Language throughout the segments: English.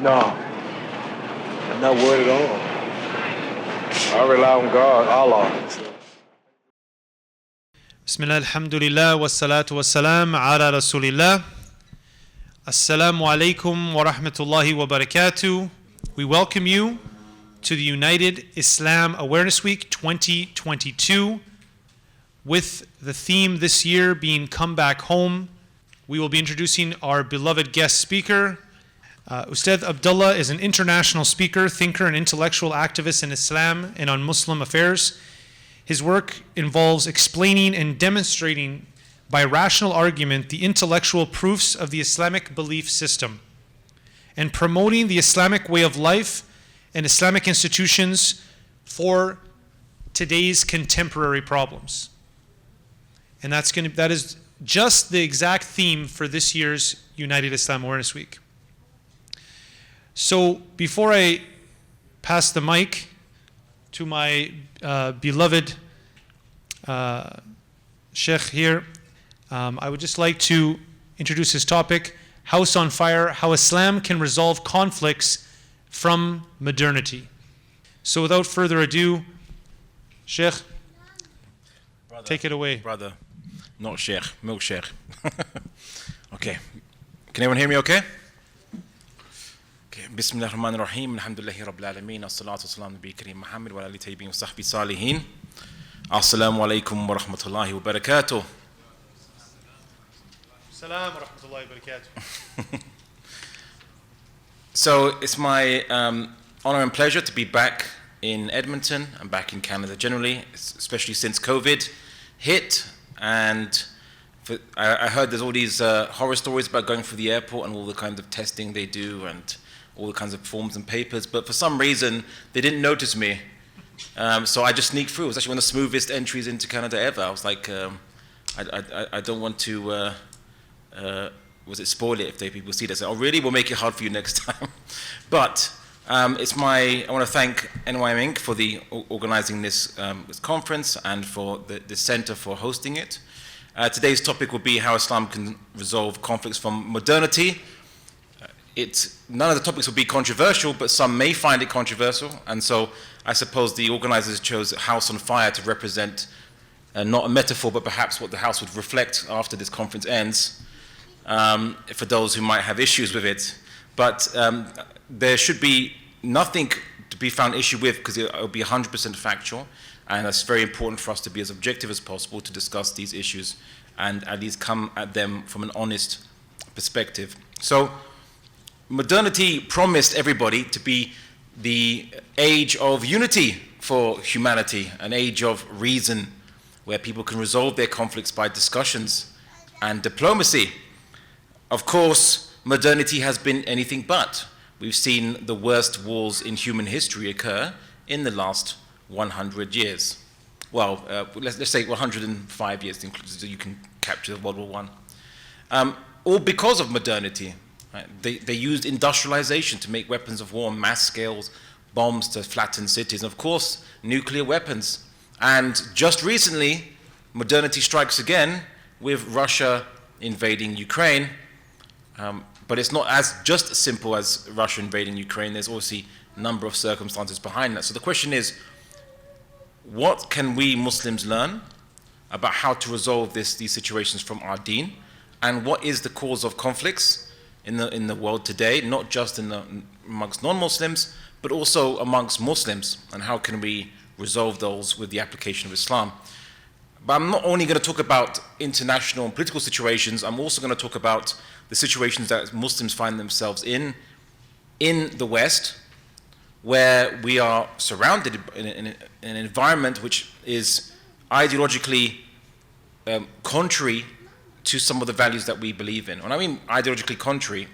No, I'm not worried at all. I rely on God, Allah. Bismillah, alhamdulillah, wassalatu wassalam ala rasulillah. Assalamu alaikum wa rahmatullahi wa barakatuh. We welcome you to the United Islam Awareness Week 2022 with the theme this year being Come Back Home. We will be introducing our beloved guest speaker. Ustadh Abdullah is an international speaker, thinker, and intellectual activist in Islam and on Muslim affairs. His work involves explaining and demonstrating by rational argument the intellectual proofs of the Islamic belief system and promoting the Islamic way of life and Islamic institutions for today's contemporary problems. And that is just the exact theme for this year's United Islam Awareness Week. So before I pass the mic to my beloved Sheikh here, I would just like to introduce his topic, House on Fire, How Islam Can Resolve Conflicts from Modernity. So without further ado, Sheikh, brother, take it away. Brother, not Sheikh, milkshake. Okay, can everyone hear me okay? Bismillah ar-Rahman ar-Rahim, alhamdulillahi rabbil alameen, as-salatu was-salam nabi kareem Muhammad wa ali tayyibin wa sahbi salihin. Assalamu alaikum wa rahmatullahi wa barakatuh. Assalamu wa rahmatullahi wa barakatuh. So it's my honor and pleasure to be back in Edmonton and back in Canada generally, especially since COVID hit. And I heard there's all these horror stories about going through the airport and all the kinds of testing they do and all the kinds of forms and papers, but for some reason they didn't notice me, so I just sneaked through. It was actually one of the smoothest entries into Canada ever. I was like, I don't want to spoil it if people see this. Oh really? We'll make it hard for you next time. But I want to thank NYM Inc. for organizing this conference and for the center for hosting it. Today's topic will be how Islam can resolve conflicts from modernity. None of the topics will be controversial, but some may find it controversial, and so I suppose the organizers chose House on Fire to represent not a metaphor, but perhaps what the house would reflect after this conference ends, for those who might have issues with it. But there should be nothing to be found issue with, because it will be 100% factual, and it's very important for us to be as objective as possible to discuss these issues and at least come at them from an honest perspective. So, modernity promised everybody to be the age of unity for humanity, an age of reason where people can resolve their conflicts by discussions and diplomacy. Of course, modernity has been anything but. We've seen the worst wars in human history occur in the last 100 years. Well, let's say 105 years, so you can capture World War I. All because of modernity. Right? They used industrialization to make weapons of war on mass scales, bombs to flatten cities, and of course, nuclear weapons. And just recently, modernity strikes again with Russia invading Ukraine. But it's not just as simple as Russia invading Ukraine. There's obviously a number of circumstances behind that. So the question is, what can we Muslims learn about how to resolve these situations from our deen? And what is the cause of conflicts in the world today, not just amongst non-Muslims, but also amongst Muslims, and how can we resolve those with the application of Islam? But I'm not only going to talk about international and political situations, I'm also going to talk about the situations that Muslims find themselves in the West, where we are surrounded in an environment which is ideologically contrary to some of the values that we believe in. When I mean ideologically contrary,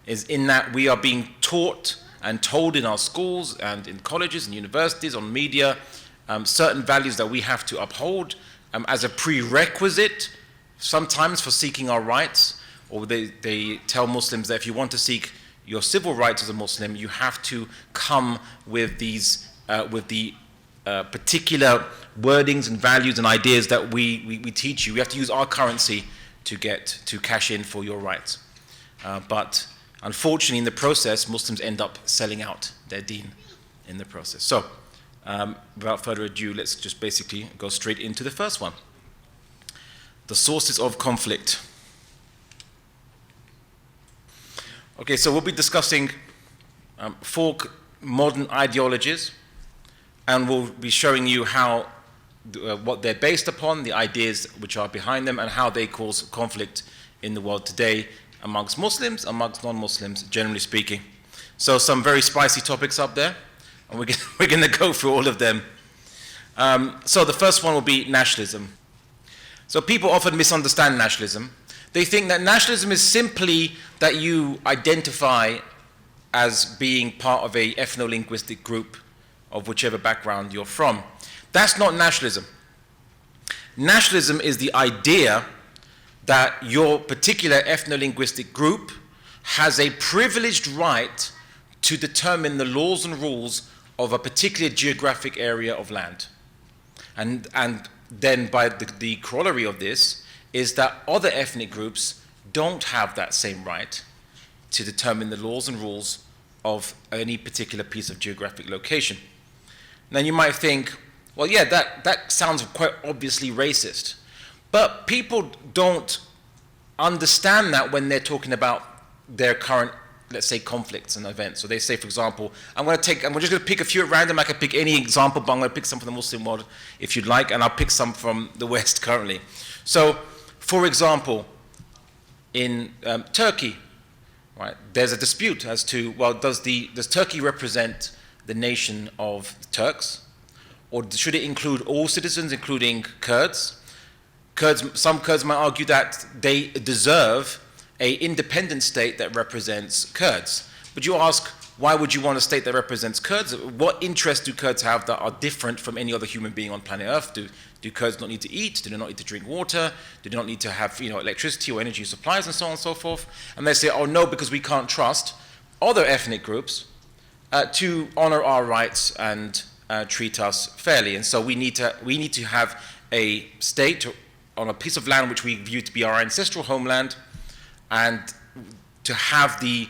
is in that we are being taught and told in our schools and in colleges and universities, on media, certain values that we have to uphold as a prerequisite, sometimes for seeking our rights, or they tell Muslims that if you want to seek your civil rights as a Muslim, you have to come with these, with the particular wordings and values and ideas that we teach you. We have to use our currency to cash in for your rights. But Unfortunately, in the process, Muslims end up selling out their deen in the process. So, without further ado, let's just basically go straight into the first one. The sources of conflict. Okay, so we'll be discussing 4 modern ideologies, and we'll be showing you how, what they're based upon, the ideas which are behind them, and how they cause conflict in the world today amongst Muslims, amongst non-Muslims, generally speaking. So some very spicy topics up there, and we're going to go through all of them. So the first one will be nationalism. So people often misunderstand nationalism. They think that nationalism is simply that you identify as being part of a ethno-linguistic group of whichever background you're from. That's not nationalism. Nationalism is the idea that your particular ethno-linguistic group has a privileged right to determine the laws and rules of a particular geographic area of land. And then by the corollary of this is that other ethnic groups don't have that same right to determine the laws and rules of any particular piece of geographic location. Now you might think, well, yeah, that sounds quite obviously racist. But people don't understand that when they're talking about their current, let's say, conflicts and events. So they say, for example, I'm just going to pick a few at random. I can pick any example, but I'm going to pick some from the Muslim world if you'd like, and I'll pick some from the West currently. So, for example, in Turkey, right, there's a dispute as to, well, does Turkey represent the nation of the Turks? Or should it include all citizens, including Kurds? Some Kurds might argue that they deserve an independent state that represents Kurds. But you ask, why would you want a state that represents Kurds? What interests do Kurds have that are different from any other human being on planet Earth? Do Kurds not need to eat? Do they not need to drink water? Do they not need to have electricity or energy supplies and so on and so forth? And they say, oh no, because we can't trust other ethnic groups to honor our rights and treat us fairly. And so we need to have a state on a piece of land which we view to be our ancestral homeland, and to have the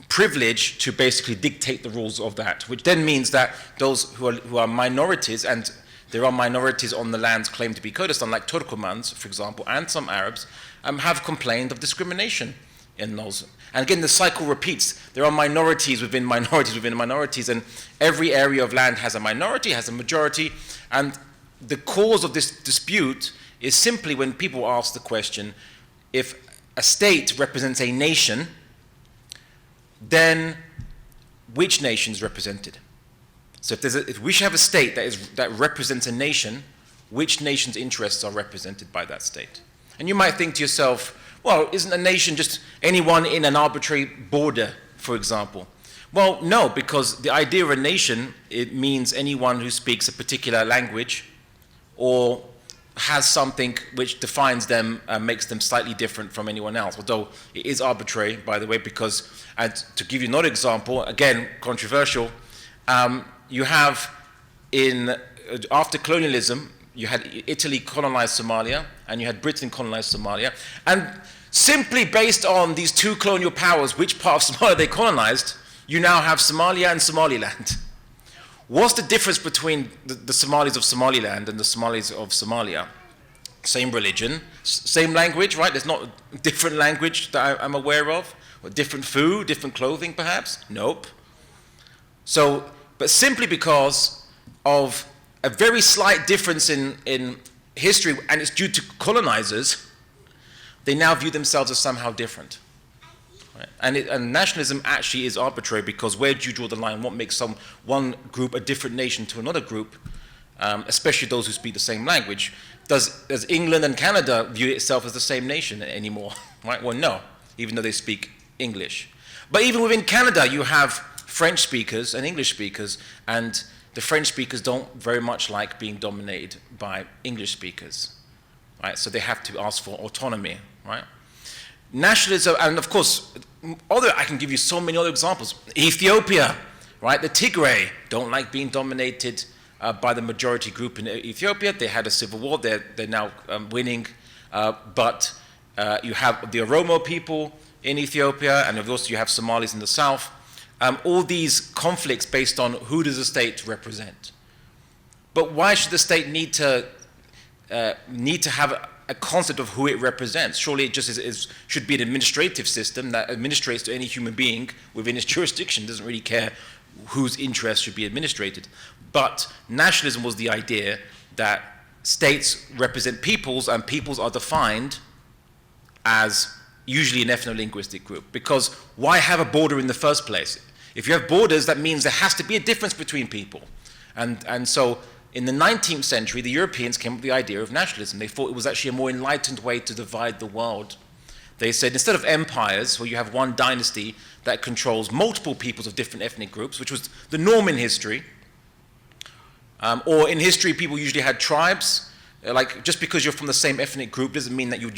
privilege to basically dictate the rules of that, which then means that those who are minorities, and there are minorities on the lands claimed to be Kurdistan, like Turkomans, for example, and some Arabs, have complained of discrimination in those. And again, the cycle repeats. There are minorities within minorities within minorities, and every area of land has a minority, has a majority, and the cause of this dispute is simply when people ask the question, if a state represents a nation, then which nation is represented? So if we should have a state that represents a nation, which nation's interests are represented by that state? And you might think to yourself, well, isn't a nation just anyone in an arbitrary border, for example? Well, no, because the idea of a nation, it means anyone who speaks a particular language or has something which defines them, makes them slightly different from anyone else. Although it is arbitrary, by the way, because, and to give you another example, again, controversial, you have after colonialism, you had Italy colonized Somalia, and you had Britain colonized Somalia, and simply based on these two colonial powers, which part of Somalia they colonized, you now have Somalia and Somaliland. What's the difference between the Somalis of Somaliland and the Somalis of Somalia? Same religion, same language, right? There's not a different language that I'm aware of, or different food, different clothing perhaps? Nope. So, but simply because of a very slight difference in history, and it's due to colonizers, they now view themselves as somehow different. Right? And nationalism actually is arbitrary, because where do you draw the line? What makes one group a different nation to another group, especially those who speak the same language? Does England and Canada view itself as the same nation anymore? Right? Well, no, even though they speak English. But even within Canada, you have French speakers and English speakers, and the French speakers don't very much like being dominated by English speakers. Right? So they have to ask for autonomy, right? Nationalism, and of course, I can give you so many other examples. Ethiopia, right? The Tigray don't like being dominated by the majority group in Ethiopia. They had a civil war. They're now winning. But you have the Oromo people in Ethiopia, and of course you have Somalis in the south. All these conflicts based on who does the state represent. But why should the state need to have a concept of who it represents? Surely it just should be an administrative system that administrates to any human being within its jurisdiction, doesn't really care whose interests should be administrated. But nationalism was the idea that states represent peoples, and peoples are defined as usually an ethno-linguistic group. Because why have a border in the first place? If you have borders, that means there has to be a difference between people. And so in the 19th century, the Europeans came up with the idea of nationalism. They thought it was actually a more enlightened way to divide the world. They said instead of empires, where you have one dynasty that controls multiple peoples of different ethnic groups, which was the norm in history, or in history people usually had tribes. Like just because you're from the same ethnic group doesn't mean that your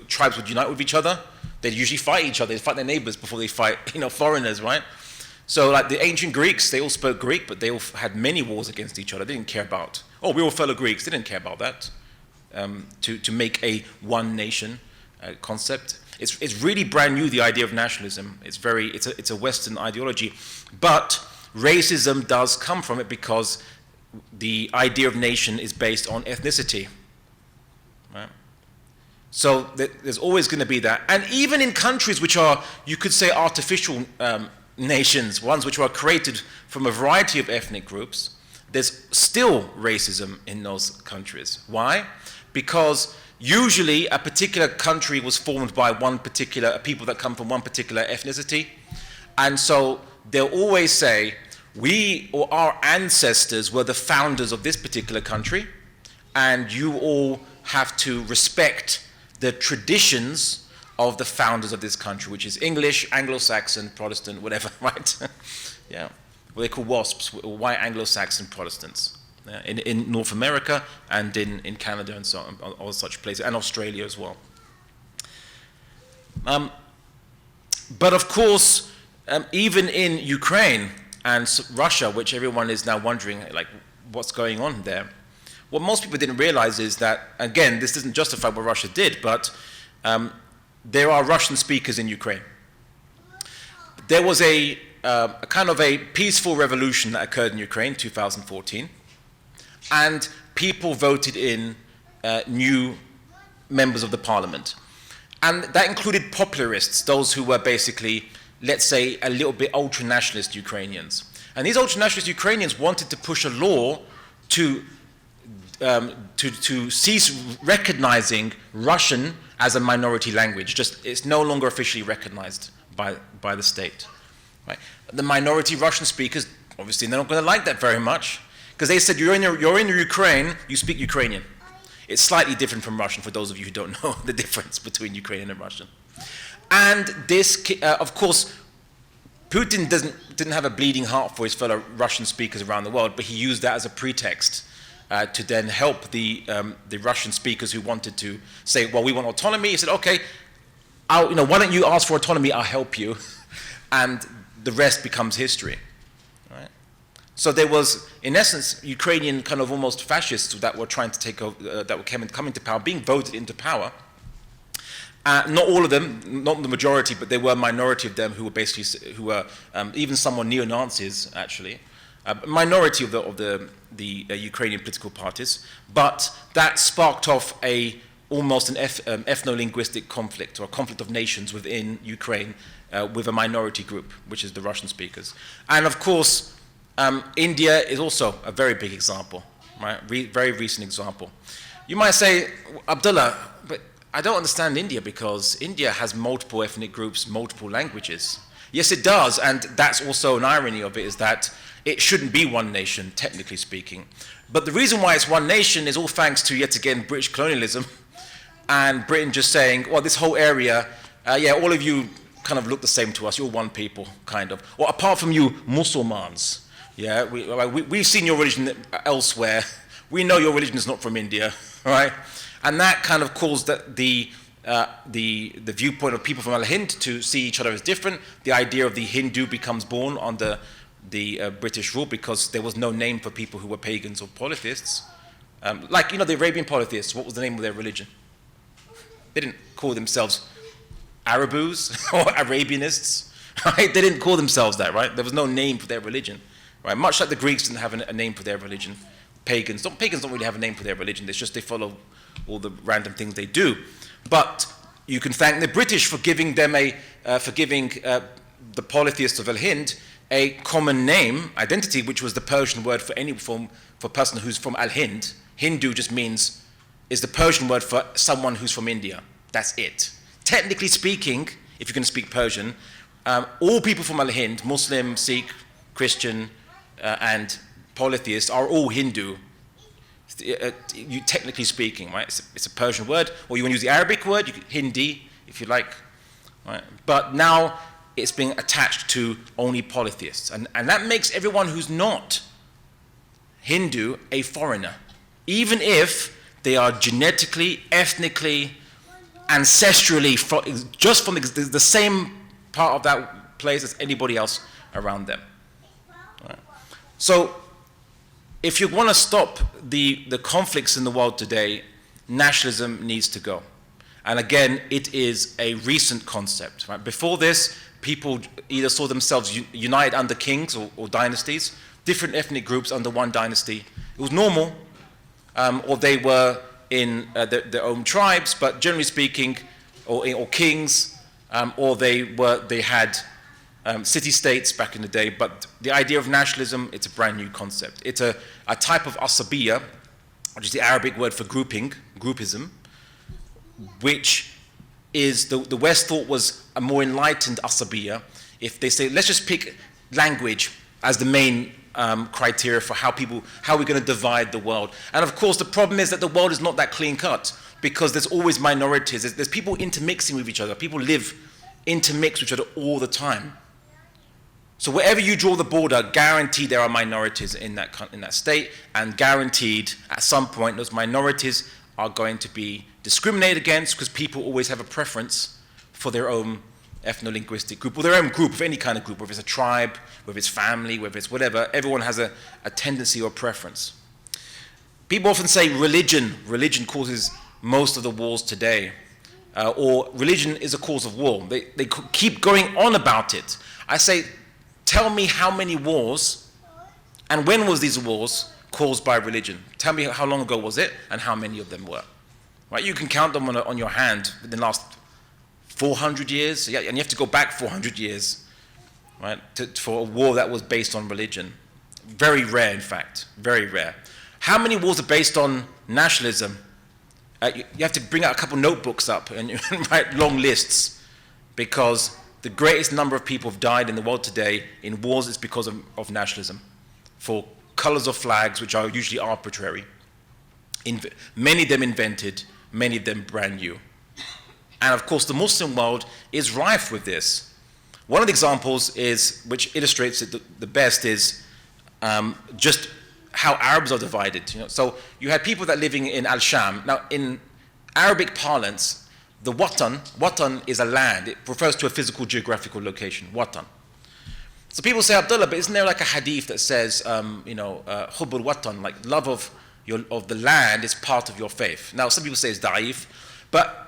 tribes would unite with each other. They'd usually fight each other. They'd fight their neighbors before they fight, foreigners, right? So like the ancient Greeks, they all spoke Greek, but they all had many wars against each other. They didn't care about, we're all fellow Greeks. They didn't care about that, to make a one nation concept. It's really brand new, the idea of nationalism. It's a Western ideology, but racism does come from it because the idea of nation is based on ethnicity. Right? So there's always going to be that. And even in countries which are, you could say, artificial nations, ones which were created from a variety of ethnic groups, there's still racism in those countries. Why? Because usually a particular country was formed by people that come from one particular ethnicity. And so they'll always say, we or our ancestors were the founders of this particular country, and you all have to respect the traditions of the founders of this country, which is English, Anglo-Saxon, Protestant, whatever, right? Yeah, what they call WASPs, White Anglo-Saxon Protestants, in North America and in Canada and so on, all such places, and Australia as well. But of course, even in Ukraine and Russia, which everyone is now wondering, like, what's going on there? What most people didn't realize is that, again, this doesn't justify what Russia did, but there are Russian speakers in Ukraine. There was a kind of a peaceful revolution that occurred in Ukraine, 2014, and people voted in new members of the parliament. And that included popularists, those who were basically, let's say, a little bit ultra-nationalist Ukrainians. And these ultra-nationalist Ukrainians wanted to push a law to cease recognizing Russian as a minority language. Just it's no longer officially recognized by the state. Right? The minority Russian speakers, obviously, they're not going to like that very much, because they said you're in Ukraine, you speak Ukrainian. It's slightly different from Russian for those of you who don't know the difference between Ukrainian and Russian. And this, of course, Putin didn't have a bleeding heart for his fellow Russian speakers around the world, but he used that as a pretext to then help the Russian speakers who wanted to say, well, we want autonomy. He said, okay, why don't you ask for autonomy? I'll help you. And the rest becomes history. Right? So there was, in essence, Ukrainian kind of almost fascists that were trying to take over, that were coming to power, being voted into power. Not all of them, not the majority, but there were a minority of them who were even somewhat neo-Nazis, actually. A minority of the Ukrainian political parties, but that sparked off almost an ethno-linguistic conflict, or a conflict of nations within Ukraine with a minority group, which is the Russian speakers. And of course, India is also a very big example, right? Very recent example. You might say, Abdullah, but I don't understand India, because India has multiple ethnic groups, multiple languages. Yes, it does, and that's also an irony of it, is that it shouldn't be one nation, technically speaking. But the reason why it's one nation is all thanks to, yet again, British colonialism, and Britain just saying, well, this whole area, all of you kind of look the same to us, you're one people, kind of. Or apart from you, Muslimans, we've seen your religion elsewhere, we know your religion is not from India, right? And that kind of caused the viewpoint of people from Al-Hind to see each other as different. The idea of the Hindu becomes born under the British rule, because there was no name for people who were pagans or polytheists. The Arabian polytheists, what was the name of their religion? They didn't call themselves Arabus or Arabianists, right? They didn't call themselves that, right? There was no name for their religion, right? Much like the Greeks didn't have a name for their religion. Pagans don't really have a name for their religion. It's just they follow all the random things they do. But you can thank the British for giving them the polytheists of Al-Hind a common name, identity, which was the Persian word for any form for a person who's from Al-Hind. Hindu just is the Persian word for someone who's from India. That's it. Technically speaking, if you can speak Persian, all people from Al-Hind, Muslim, Sikh, Christian, and polytheists are all Hindu. You technically speaking, right? It's a Persian word, or you want to use the Arabic word, Hindi, if you like, right? But now it's being attached to only polytheists, and that makes everyone who's not Hindu a foreigner, even if they are genetically, ethnically, ancestrally just from the same part of that place as anybody else around them. Right? So, if you want to stop the conflicts in the world today, nationalism needs to go. And again, it is a recent concept. Right? Before this, people either saw themselves united under kings or dynasties, different ethnic groups under one dynasty. It was normal, or they were in their own tribes, but generally speaking, or kings, or they had city-states back in the day. But the idea of nationalism, it's a brand new concept. It's a type of asabiyya, which is the Arabic word for groupism, which is the West thought was a more enlightened asabiyya. If they say, let's just pick language as the main criteria for how we're going to divide the world. And of course, the problem is that the world is not that clean cut, because there's always minorities. There's people intermixing with each other. People live intermixed with each other all the time. So wherever you draw the border, guaranteed there are minorities in that state, and guaranteed at some point those minorities are going to be discriminated against, because people always have a preference for their own ethno-linguistic group, or their own group, of any kind of group, whether it's a tribe, whether it's family, whether it's whatever. Everyone has a tendency or preference. People often say religion causes most of the wars today, or religion is a cause of war. They keep going on about it. I say, tell me how many wars, and when was these wars caused by religion? Tell me how long ago was it, and how many of them were. Right? You can count them on your hand in the last 400 years, yeah, and you have to go back 400 years, right, for a war that was based on religion. Very rare, in fact, very rare. How many wars are based on nationalism? You have to bring out a couple notebooks up and write long lists, because the greatest number of people have died in the world today in wars is because of nationalism, for colors of flags, which are usually arbitrary. Many of them invented, many of them brand new. And of course, the Muslim world is rife with this. One of the examples which illustrates it the best, is just how Arabs are divided. You know? So you had people that are living in Al-Sham. Now, in Arabic parlance, the watan is a land. It refers to a physical geographical location, watan. So people say, Abdullah, but isn't there like a hadith that says, hubbul watan, like love of the land is part of your faith? Now, some people say it's da'if, but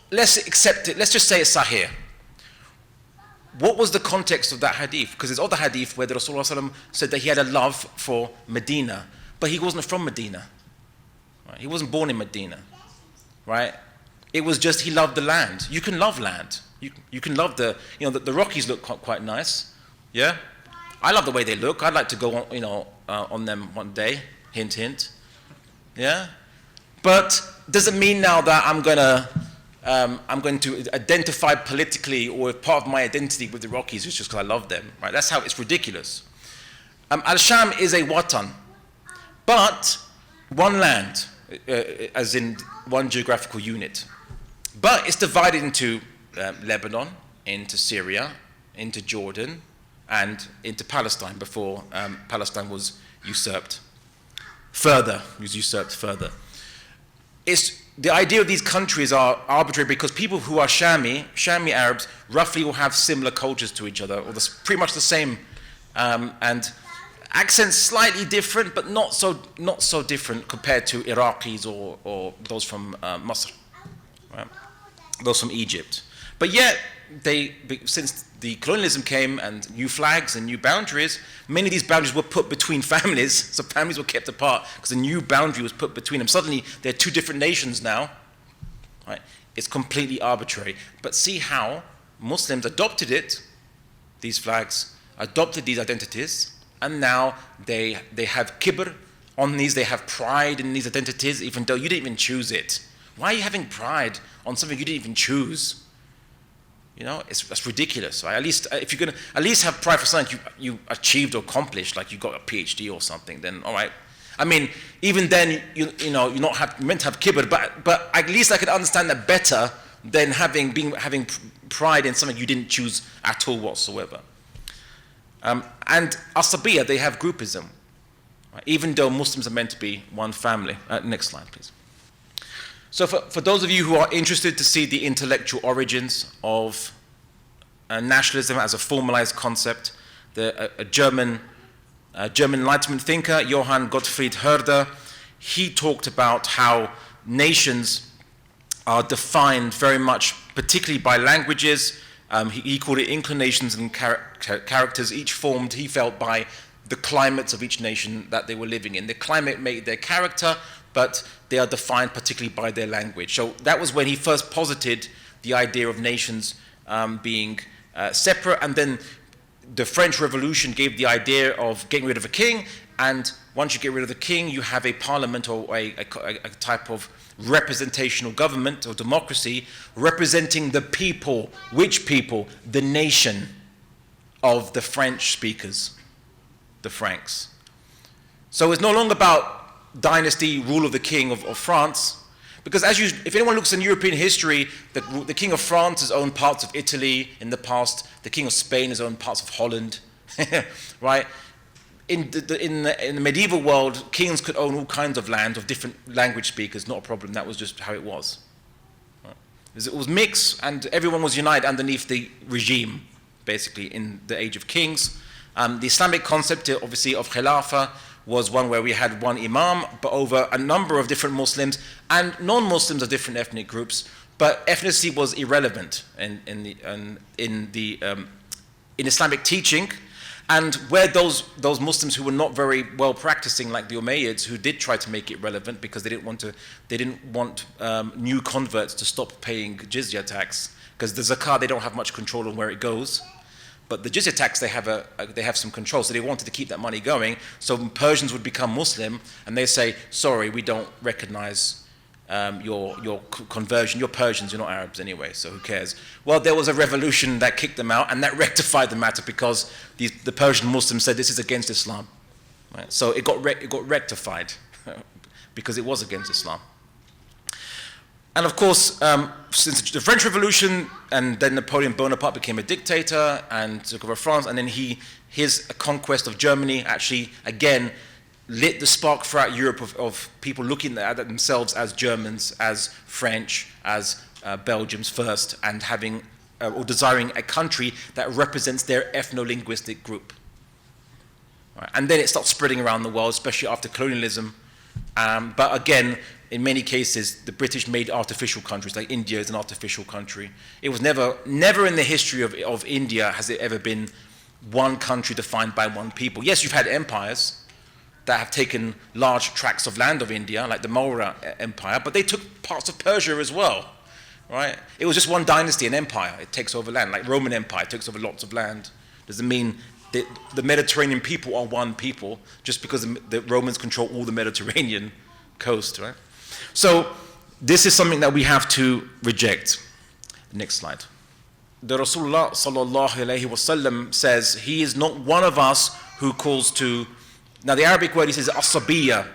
let's accept it. Let's just say it's sahih. What was the context of that hadith? Because there's other hadith where the Rasulullah said that he had a love for Medina, but he wasn't from Medina. Right? He wasn't born in Medina. Right? It was just he loved the land. You can love land. You can love the Rockies look quite nice. Yeah? I love the way they look. I'd like to go on them one day. Hint, hint. Yeah? But does it mean now that I'm going to identify politically, or part of my identity with the Rockies is just because I love them, right? That's how it's ridiculous. Al-Sham is a watan, but one land, as in one geographical unit. But it's divided into Lebanon, into Syria, into Jordan, and into Palestine before Palestine was usurped further. The idea of these countries are arbitrary because people who are Shami Arabs, roughly will have similar cultures to each other, or pretty much the same, and accents slightly different, but not so different compared to Iraqis or those from Masr, right? Those from Egypt. But yet, since the colonialism came and new flags and new boundaries, many of these boundaries were put between families, so families were kept apart because a new boundary was put between them. Suddenly, they're two different nations now. Right? It's completely arbitrary. But see how Muslims adopted it, these flags, adopted these identities, and now they have kibr on these, they have pride in these identities, even though you didn't even choose it. Why are you having pride on something you didn't even choose? You know, that's ridiculous. Right? At least if you're gonna at least have pride for something you achieved or accomplished, like you got a PhD or something, then all right. I mean, even then, you're not meant to have kibr, but at least I could understand that better than having pride in something you didn't choose at all whatsoever. And Asabiya, they have groupism, right? Even though Muslims are meant to be one family. Next slide, please. So for those of you who are interested to see the intellectual origins of nationalism as a formalized concept, a German Enlightenment thinker, Johann Gottfried Herder, he talked about how nations are defined very much, particularly by languages. He called it inclinations and characters, each formed, he felt, by the climates of each nation that they were living in. The climate made their character, but they are defined particularly by their language. So that was when he first posited the idea of nations being separate, and then the French Revolution gave the idea of getting rid of a king, and once you get rid of the king, you have a parliament or a type of representational government or democracy representing the people. Which people? The nation of the French speakers, the Franks. So it's no longer about dynasty, rule of the king of France, because if anyone looks in European history, the king of France has owned parts of Italy in the past, the king of Spain has owned parts of Holland, right? In the medieval world, kings could own all kinds of land of different language speakers, not a problem. That was just how it was. Right? It was mixed, and everyone was united underneath the regime, basically, in the age of kings. The Islamic concept, obviously, of Khilafah was one where we had one imam, but over a number of different Muslims and non-Muslims of different ethnic groups. But ethnicity was irrelevant in Islamic teaching. And where those Muslims who were not very well practicing, like the Umayyads, who did try to make it relevant because they didn't want new converts to stop paying jizya tax, because the zakah, they don't have much control on where it goes. But the jizya tax, they have some control, so they wanted to keep that money going. So Persians would become Muslim, and they say, sorry, we don't recognize your conversion. You're Persians, you're not Arabs anyway, so who cares? Well, there was a revolution that kicked them out, and that rectified the matter, because the Persian Muslims said this is against Islam. Right? So it got rectified because it was against Islam. And of course, since the French Revolution, and then Napoleon Bonaparte became a dictator and took over France, and then his conquest of Germany actually, again, lit the spark throughout Europe of people looking at themselves as Germans, as French, as Belgians first, and having or desiring a country that represents their ethno-linguistic group. Right. And then it starts spreading around the world, especially after colonialism. But again, in many cases, the British made artificial countries, like India is an artificial country. It was never in the history of India has it ever been one country defined by one people. Yes, you've had empires that have taken large tracts of land of India, like the Maurya Empire, but they took parts of Persia as well, right? It was just one dynasty, an empire. It takes over land, like Roman Empire takes over lots of land. Doesn't mean that the Mediterranean people are one people, just because the Romans control all the Mediterranean coast, right? So this is something that we have to reject. Next slide. The Rasulullah sallallahu alayhi wasallam says, he is not one of us who calls to. Now the Arabic word, he says asabiya,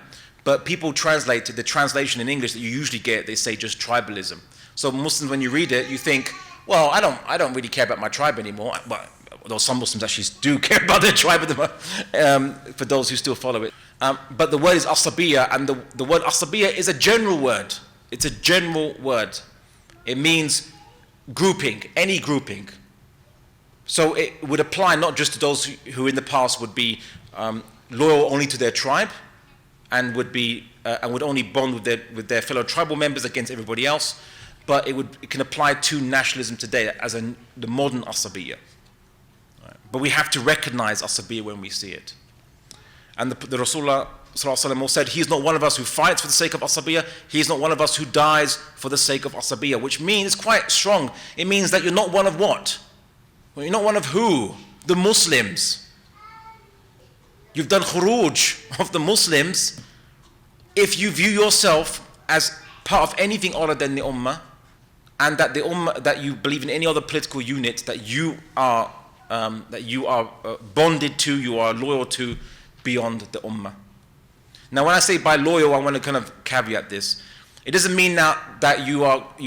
but people translate the translation in English that you usually get, they say just tribalism. So Muslims, when you read it, you think, well, I don't really care about my tribe anymore. But although some Muslims actually do care about their tribe, for those who still follow it. But the word is asabiya, and the word asabiya is a general word. It's a general word. It means grouping, any grouping. So it would apply not just to those who in the past would be loyal only to their tribe, and would only bond with their fellow tribal members against everybody else, but it can apply to nationalism today as the modern asabiyya. Right? But we have to recognize asabiyya when we see it. And the Rasulullah ﷺ said, he's not one of us who fights for the sake of asabiyya, he's not one of us who dies for the sake of asabiyya, which means, quite strong, it means that you're not one of what? Well, you're not one of who? The Muslims. You've done khuruj of the Muslims if you view yourself as part of anything other than the Ummah, and that the Ummah, that you believe in any other political unit that you are bonded to, you are loyal to beyond the Ummah. Now, when I say by loyal, I want to kind of caveat this. It doesn't mean now that you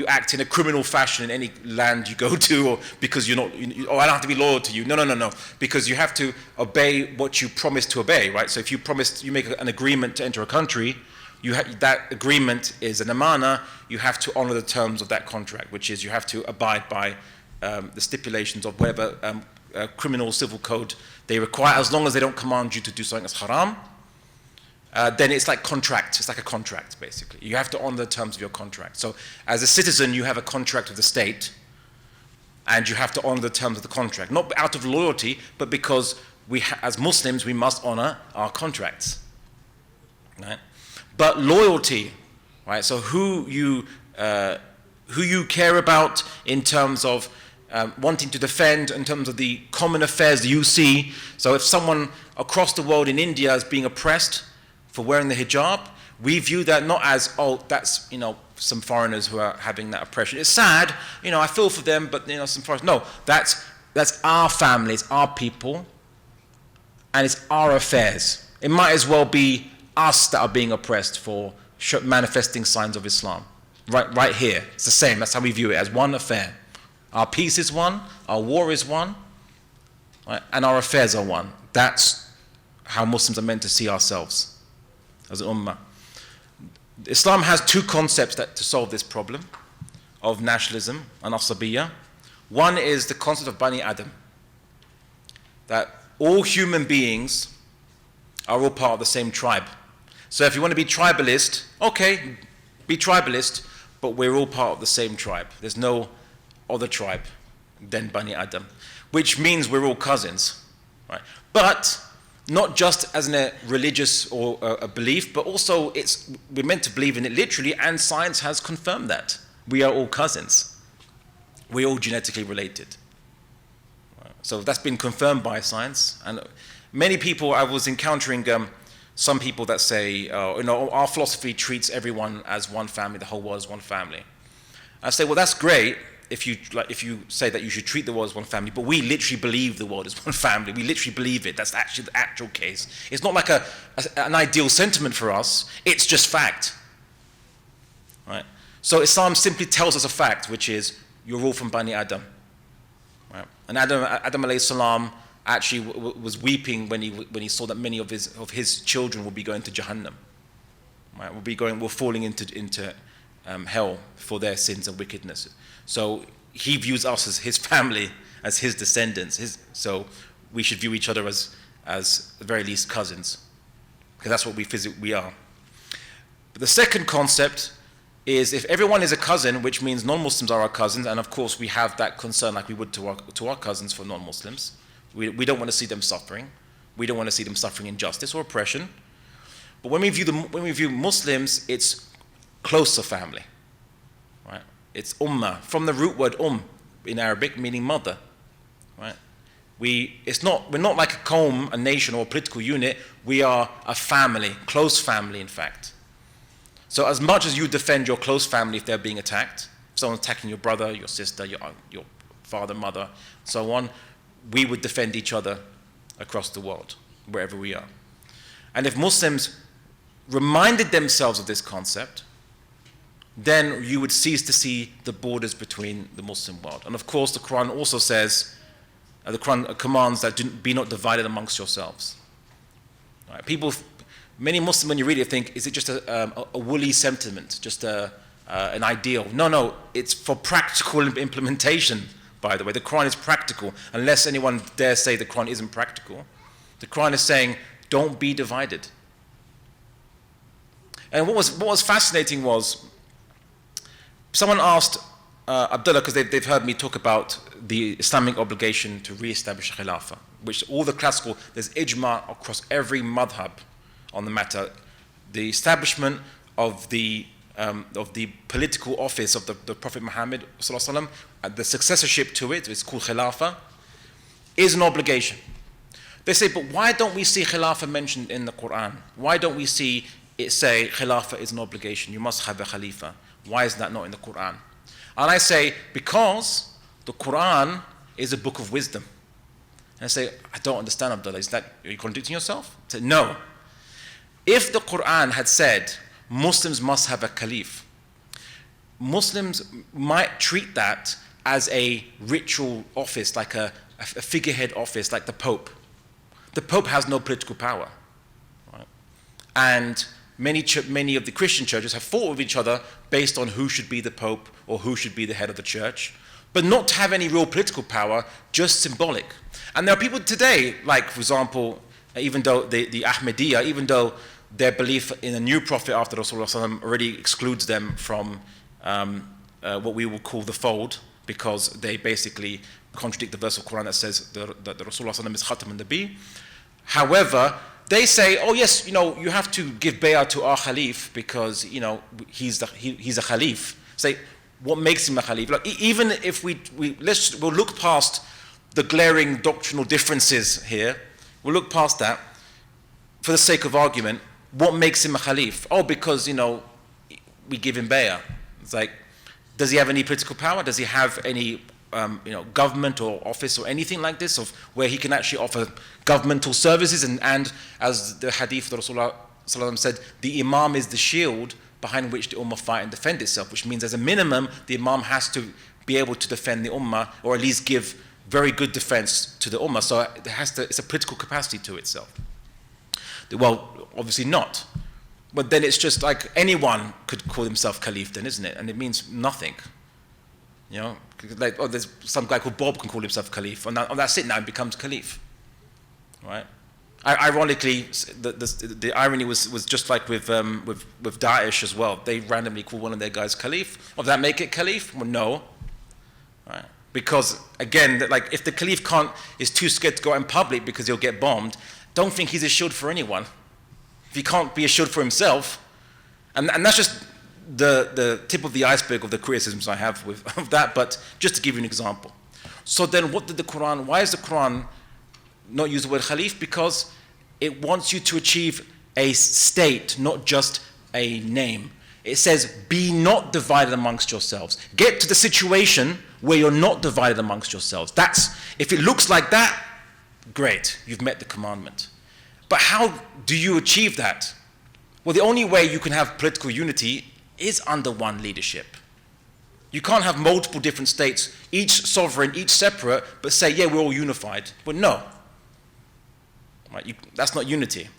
act in a criminal fashion in any land you go to, or because you're not, oh, I don't have to be loyal to you. No. Because you have to obey what you promised to obey, right? So if you make an agreement to enter a country, that agreement is an amana. You have to honor the terms of that contract, which is you have to abide by the stipulations of whatever criminal civil code they require, as long as they don't command you to do something that's haram. Then it's like contract. It's like a contract, basically. You have to honor the terms of your contract. So as a citizen, you have a contract with the state, and you have to honor the terms of the contract. Not out of loyalty, but because as Muslims, we must honor our contracts. Right? But loyalty, right? So who you care about in terms of wanting to defend, in terms of the common affairs you see. So if someone across the world in India is being oppressed for wearing the hijab, we view that not as, oh, that's, some foreigners who are having that oppression. It's sad, I feel for them, but, some foreigners. No, that's our family, it's our people, and it's our affairs. It might as well be us that are being oppressed for manifesting signs of Islam. Right here, it's the same. That's how we view it, as one affair. Our peace is one, our war is one, right? And our affairs are one. That's how Muslims are meant to see ourselves as an ummah. Islam has two concepts to solve this problem of nationalism and asabiyya. One is the concept of Bani Adam, that all human beings are all part of the same tribe. So if you want to be tribalist, okay, be tribalist, but we're all part of the same tribe. There's no other tribe than Bani Adam, which means we're all cousins, right? But not just as a religious or a belief, but also we're meant to believe in it literally, and science has confirmed that. We are all cousins. We're all genetically related. So that's been confirmed by science. And many people, I was encountering some people that say, our philosophy treats everyone as one family, the whole world as one family. I say, well, that's great if you say that you should treat the world as one family, but we literally believe the world is one family. We literally believe it. That's actually the actual case. It's not like an ideal sentiment for us. It's just fact. Right? So Islam simply tells us a fact, which is you're all from Bani Adam. Right? And Adam alayhi salam actually was weeping when he saw that many of his children would be going to Jahannam. Right? Were falling into hell for their sins and wickedness. So he views us as his family, as his descendants. So we should view each other as at the very least cousins, because that's what we are. But the second concept is, if everyone is a cousin, which means non-Muslims are our cousins, and of course we have that concern like we would to our cousins for non-Muslims. We don't want to see them suffering. We don't want to see them suffering injustice or oppression. But when we view Muslims, it's closer family. Right? It's ummah, from the root word in Arabic, meaning mother. Right? We're not like a qawm, a nation or a political unit. We are a family, close family in fact. So as much as you defend your close family if they're being attacked, if someone's attacking your brother, your sister, your father, mother, so on, we would defend each other across the world, wherever we are. And if Muslims reminded themselves of this concept, then you would cease to see the borders between the Muslim world. And of course, the Quran also says, the Quran commands that be not divided amongst yourselves. Right? Many Muslims, when you read it, think, is it just a woolly sentiment, just an ideal? No, it's for practical implementation, by the way. The Quran is practical, unless anyone dares say the Quran isn't practical. The Quran is saying, don't be divided. And what was fascinating was, Someone asked Abdullah, because they've heard me talk about the Islamic obligation to re-establish Khilafah, which all the classical, there's ijma across every madhab on the matter. The establishment of the political office of the Prophet Muhammad ﷺ, the successorship to it, it's called Khilafah, is an obligation. They say, but why don't we see Khilafah mentioned in the Quran? Why don't we see it say Khilafah is an obligation? You must have a Khalifa. Why is that not in the Quran? And I say, because the Quran is a book of wisdom. And I say, I don't understand, Abdullah. Are you contradicting yourself? I say, no. If the Quran had said Muslims must have a caliph, Muslims might treat that as a ritual office, like a figurehead office, like the Pope. The Pope has no political power. Right? And many of the Christian churches have fought with each other based on who should be the Pope or who should be the head of the church, but not to have any real political power, just symbolic. And there are people today, like, for example, even though the Ahmadiyya, even though their belief in a new prophet after Rasulullah already excludes them from what we will call the fold, because they basically contradict the verse of Quran that says that Rasulullah is Khatam al-Nabi. However, they say, oh yes, you have to give bay'ah to our Khalif because, he's a Khalif. Say, what makes him a Khalif? Like, even if we'll look past the glaring doctrinal differences here, we'll look past that for the sake of argument. What makes him a Khalif? Oh, because, we give him bay'ah. It's like, does he have any political power? Does he have any government or office or anything like this, of where he can actually offer governmental services? And as the hadith of Rasulullah said, the imam is the shield behind which the ummah fight and defend itself, which means as a minimum, the imam has to be able to defend the ummah, or at least give very good defense to the ummah. So it's a political capacity to itself. Well, obviously not. But then it's just like anyone could call himself Khalif then, isn't it? And it means nothing. Like, there's some guy called Bob can call himself Khalif, and that's it now, it becomes Khalif. Right? Ironically, the irony was just like with Daesh as well. They randomly call one of their guys Khalif. Does that make it Khalif? Well, no. Right? Because, again, like, if the Khalif is too scared to go out in public because he'll get bombed, don't think he's a shield for anyone. If he can't be a shield for himself, and that's just the tip of the iceberg of the criticisms I have of that, but just to give you an example. So then why is the Quran not use the word Khalif? Because it wants you to achieve a state, not just a name. It says, be not divided amongst yourselves. Get to the situation where you're not divided amongst yourselves. If it looks like that, great, you've met the commandment. But how do you achieve that? Well, the only way you can have political unity is under one leadership. You can't have multiple different states, each sovereign, each separate, but say, yeah, we're all unified. But no. Right? That's not unity.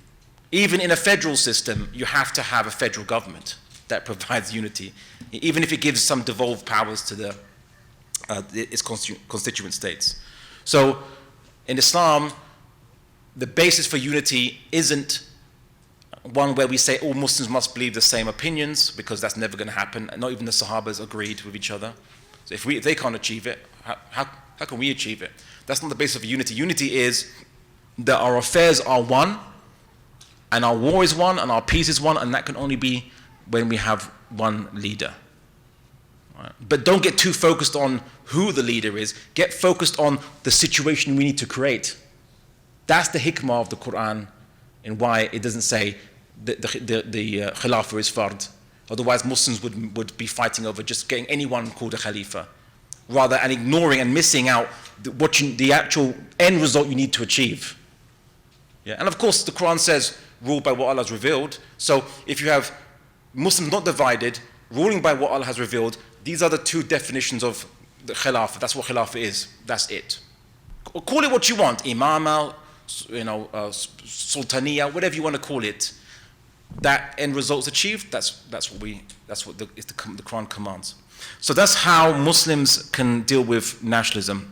Even in a federal system, you have to have a federal government that provides unity, even if it gives some devolved powers to its constituent states. So in Islam, the basis for unity isn't one where we say all Muslims must believe the same opinions, because that's never going to happen. Not even the Sahabas agreed with each other. So if they can't achieve it, how can we achieve it? That's not the basis of unity. Unity is that our affairs are one, and our war is one, and our peace is one, and that can only be when we have one leader. Right? But don't get too focused on who the leader is. Get focused on the situation we need to create. That's the hikmah of the Quran, and why it doesn't say the Khilafah is fard. Otherwise, Muslims would be fighting over just getting anyone called a Khalifa, rather, and ignoring and missing out the actual end result you need to achieve. Yeah? And of course, the Quran says, rule by what Allah has revealed. So if you have Muslims not divided, ruling by what Allah has revealed, these are the two definitions of the Khilafah. That's what Khilafah is. That's it. Call it what you want, Imama, Sultaniya, whatever you want to call it. That end result's achieved. That's what the Quran commands. So that's how Muslims can deal with nationalism.